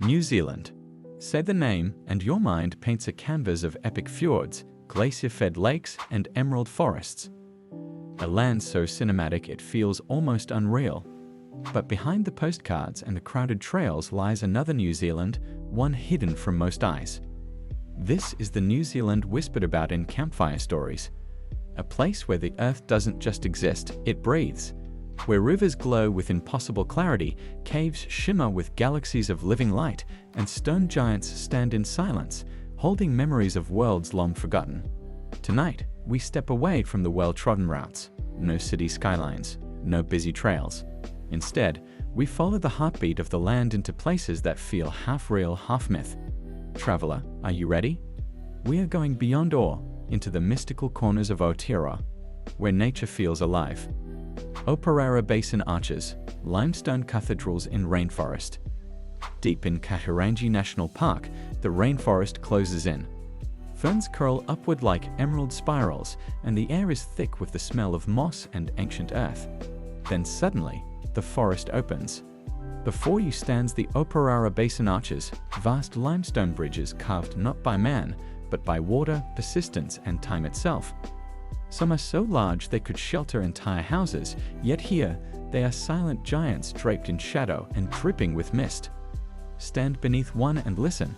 New Zealand. Say the name and your mind paints a canvas of epic fjords, glacier-fed lakes, and emerald forests. A land so cinematic it feels almost unreal. But behind the postcards and the crowded trails lies another New Zealand, one hidden from most eyes. This is the New Zealand whispered about in campfire stories. A place where the earth doesn't just exist, it breathes. Where rivers glow with impossible clarity, caves shimmer with galaxies of living light, and stone giants stand in silence, holding memories of worlds long forgotten. Tonight, we step away from the well-trodden routes. No city skylines, no busy trails. Instead, we follow the heartbeat of the land into places that feel half real, half myth. Traveler, are you ready? We are going beyond awe into the mystical corners of Aotearoa, where nature feels alive. Ōpārara Basin Arches, limestone cathedrals in rainforest. Deep in Kahurangi National Park, the rainforest closes in. Ferns curl upward like emerald spirals, and the air is thick with the smell of moss and ancient earth. Then suddenly, the forest opens. Before you stands the Ōpārara Basin Arches, vast limestone bridges carved not by man, but by water, persistence, and time itself. Some are so large they could shelter entire houses, yet here they are silent giants draped in shadow and dripping with mist. Stand beneath one and listen.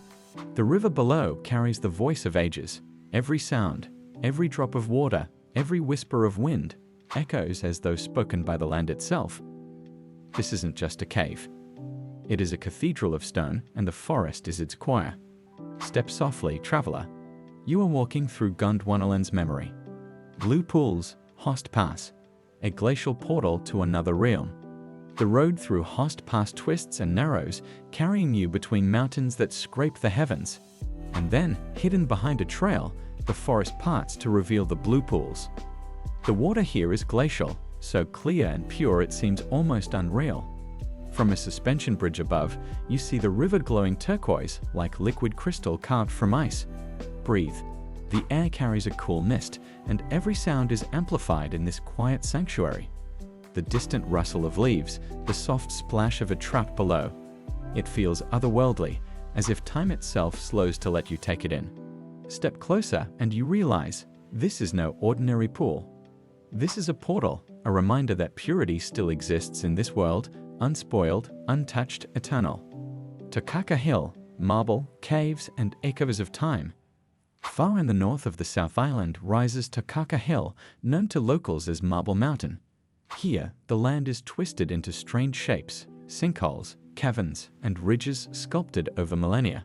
The river below carries the voice of ages. Every sound, every drop of water, every whisper of wind echoes as though spoken by the land itself. This isn't just a cave. It is a cathedral of stone, and the forest is its choir. Step softly, traveler. You are walking through Gondwanaland's memory. Blue pools, Haast Pass, a glacial portal to another realm. The road through Haast Pass twists and narrows, carrying you between mountains that scrape the heavens. And then, hidden behind a trail, the forest parts to reveal the blue pools. The water here is glacial, so clear and pure it seems almost unreal. From a suspension bridge above, you see the river glowing turquoise like liquid crystal carved from ice. Breathe. The air carries a cool mist, and every sound is amplified in this quiet sanctuary. The distant rustle of leaves, the soft splash of a trout below. It feels otherworldly, as if time itself slows to let you take it in. Step closer and you realize, this is no ordinary pool. This is a portal, a reminder that purity still exists in this world, unspoiled, untouched, eternal. Tākaka Hill, marble, caves, and echoes of time. Far in the north of the South Island rises Tākaka Hill, known to locals as Marble Mountain. Here, the land is twisted into strange shapes, sinkholes, caverns, and ridges sculpted over millennia.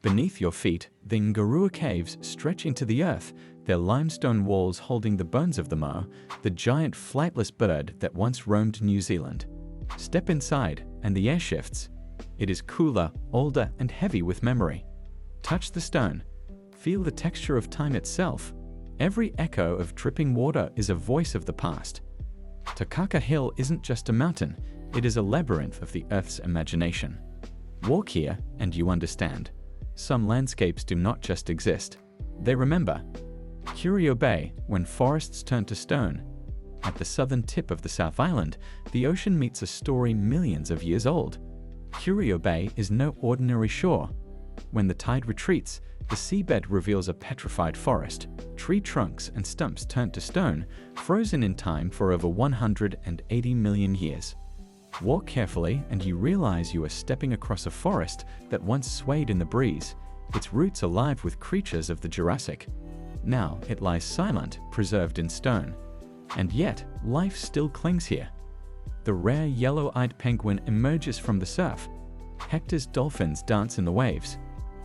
Beneath your feet, the Ngārua Caves stretch into the earth, their limestone walls holding the bones of the mo, the giant flightless bird that once roamed New Zealand. Step inside, and the air shifts. It is cooler, older, and heavy with memory. Touch the stone. Feel the texture of time itself. Every echo of dripping water is a voice of the past. Tākaka Hill isn't just a mountain, it is a labyrinth of the Earth's imagination. Walk here and you understand. Some landscapes do not just exist, they remember. Curio Bay, when forests turn to stone. At the southern tip of the South Island, the ocean meets a story millions of years old. Curio Bay is no ordinary shore. When the tide retreats, the seabed reveals a petrified forest, tree trunks and stumps turned to stone, frozen in time for over 180 million years. Walk carefully and you realize you are stepping across a forest that once swayed in the breeze, its roots alive with creatures of the Jurassic. Now it lies silent, preserved in stone. And yet, life still clings here. The rare yellow-eyed penguin emerges from the surf. Hector's dolphins dance in the waves.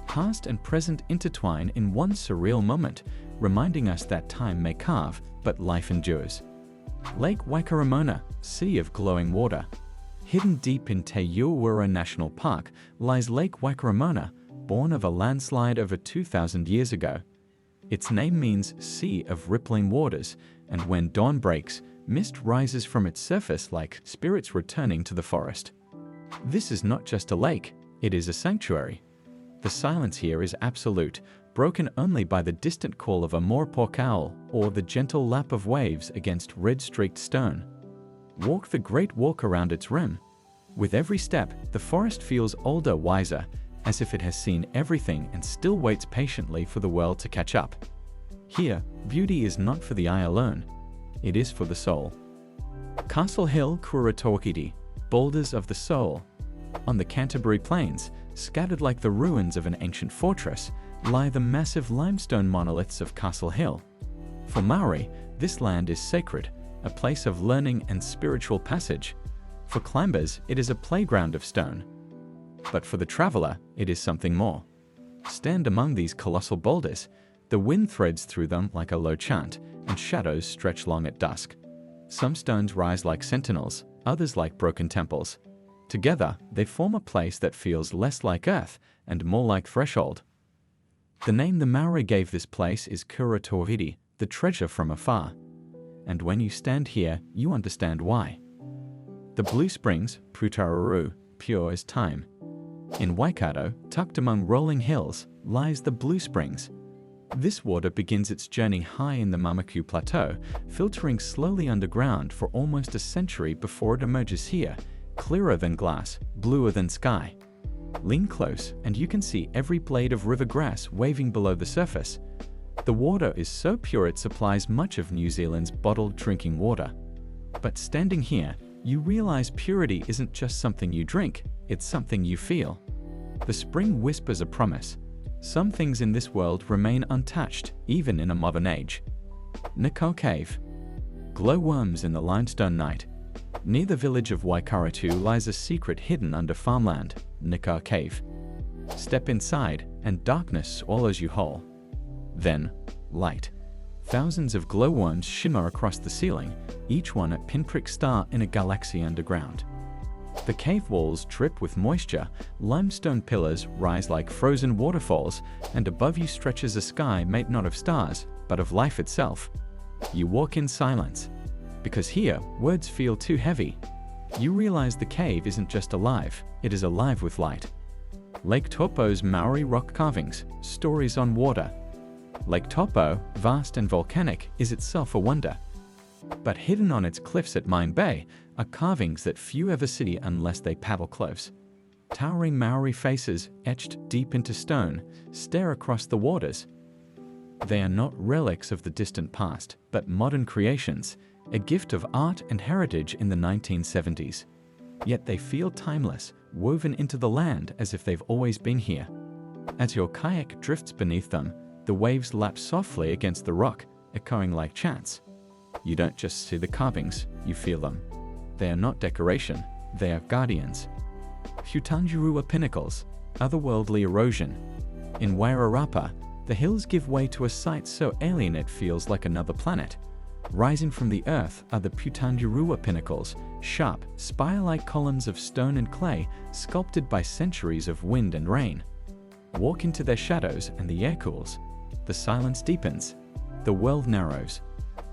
Past and present intertwine in one surreal moment, reminding us that time may carve, but life endures. Lake Waikaremoana, sea of glowing water. Hidden deep in Urewera National Park lies Lake Waikaremoana, born of a landslide over 2,000 years ago. Its name means sea of rippling waters, and when dawn breaks, mist rises from its surface like spirits returning to the forest. This is not just a lake, it is a sanctuary. The silence here is absolute, broken only by the distant call of a moorpork owl or the gentle lap of waves against red-streaked stone. Walk the great walk around its rim. With every step, the forest feels older, wiser, as if it has seen everything and still waits patiently for the world to catch up. Here, beauty is not for the eye alone, it is for the soul. Castle Hill Kura Tāwhiti, boulders of the soul. On the Canterbury Plains, scattered like the ruins of an ancient fortress, lie the massive limestone monoliths of Castle Hill. For Māori, this land is sacred, a place of learning and spiritual passage. For climbers, it is a playground of stone. But for the traveler, it is something more. Stand among these colossal boulders. The wind threads through them like a low chant, and shadows stretch long at dusk. Some stones rise like sentinels, others like broken temples. Together, they form a place that feels less like earth and more like threshold. The name the Māori gave this place is Kura Tāwhiti, the treasure from afar. And when you stand here, you understand why. The blue springs, Putaruru, pure as time. In Waikato, tucked among rolling hills, lies the Blue Springs. This water begins its journey high in the Māmaku Plateau, filtering slowly underground for almost a century before it emerges here, clearer than glass, bluer than sky. Lean close and you can see every blade of river grass waving below the surface. The water is so pure it supplies much of New Zealand's bottled drinking water. But standing here, you realize purity isn't just something you drink, it's something you feel. The spring whispers a promise. Some things in this world remain untouched, even in a modern age. Nikau Cave. Glowworms in the limestone night. Near the village of Waikato lies a secret hidden under farmland, Nikau Cave. Step inside, and darkness swallows you whole. Then, light. Thousands of glowworms shimmer across the ceiling, each one a pinprick star in a galaxy underground. The cave walls drip with moisture, limestone pillars rise like frozen waterfalls, and above you stretches a sky made not of stars, but of life itself. You walk in silence. Because here, words feel too heavy. You realize the cave isn't just alive, it is alive with light. Lake Taupo's Māori rock carvings, stories on water. Lake Taupō, vast and volcanic, is itself a wonder. But hidden on its cliffs at Mine Bay are carvings that few ever see unless they paddle close. Towering Māori faces, etched deep into stone, stare across the waters. They are not relics of the distant past, but modern creations, a gift of art and heritage in the 1970s. Yet they feel timeless, woven into the land as if they've always been here. As your kayak drifts beneath them, the waves lap softly against the rock, echoing like chants. You don't just see the carvings, you feel them. They are not decoration, they are guardians. Putaruru pinnacles, otherworldly erosion. In Wairarapa, the hills give way to a sight so alien it feels like another planet. Rising from the earth are the Putaruru pinnacles, sharp, spire-like columns of stone and clay sculpted by centuries of wind and rain. Walk into their shadows and the air cools. The silence deepens. The world narrows.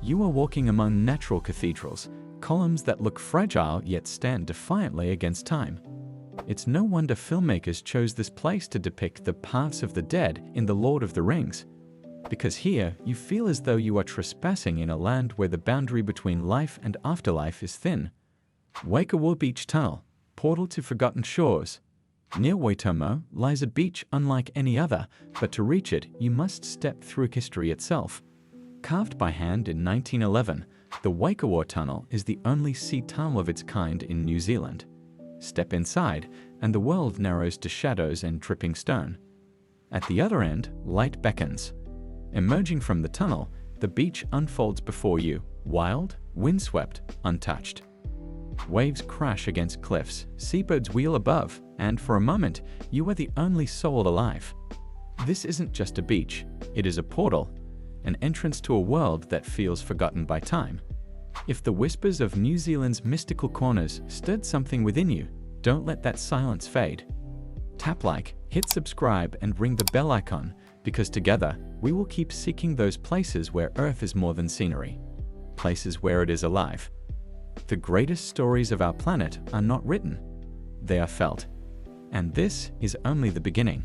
You are walking among natural cathedrals, columns that look fragile yet stand defiantly against time. It's no wonder filmmakers chose this place to depict the paths of the dead in The Lord of the Rings. Because here, you feel as though you are trespassing in a land where the boundary between life and afterlife is thin. Waikawa Beach Tunnel, portal to forgotten shores. Near Waitomo lies a beach unlike any other, but to reach it, you must step through history itself. Carved by hand in 1911, the Waikawa Tunnel is the only sea tunnel of its kind in New Zealand. Step inside, and the world narrows to shadows and dripping stone. At the other end, light beckons. Emerging from the tunnel, the beach unfolds before you, wild, windswept, untouched. Waves crash against cliffs, seabirds wheel above, and for a moment, you are the only soul alive. This isn't just a beach, it is a portal, an entrance to a world that feels forgotten by time. If the whispers of New Zealand's mystical corners stirred something within you, don't let that silence fade. Tap like, hit subscribe, and ring the bell icon, because together, we will keep seeking those places where Earth is more than scenery. Places where it is alive. The greatest stories of our planet are not written, they are felt. And this is only the beginning.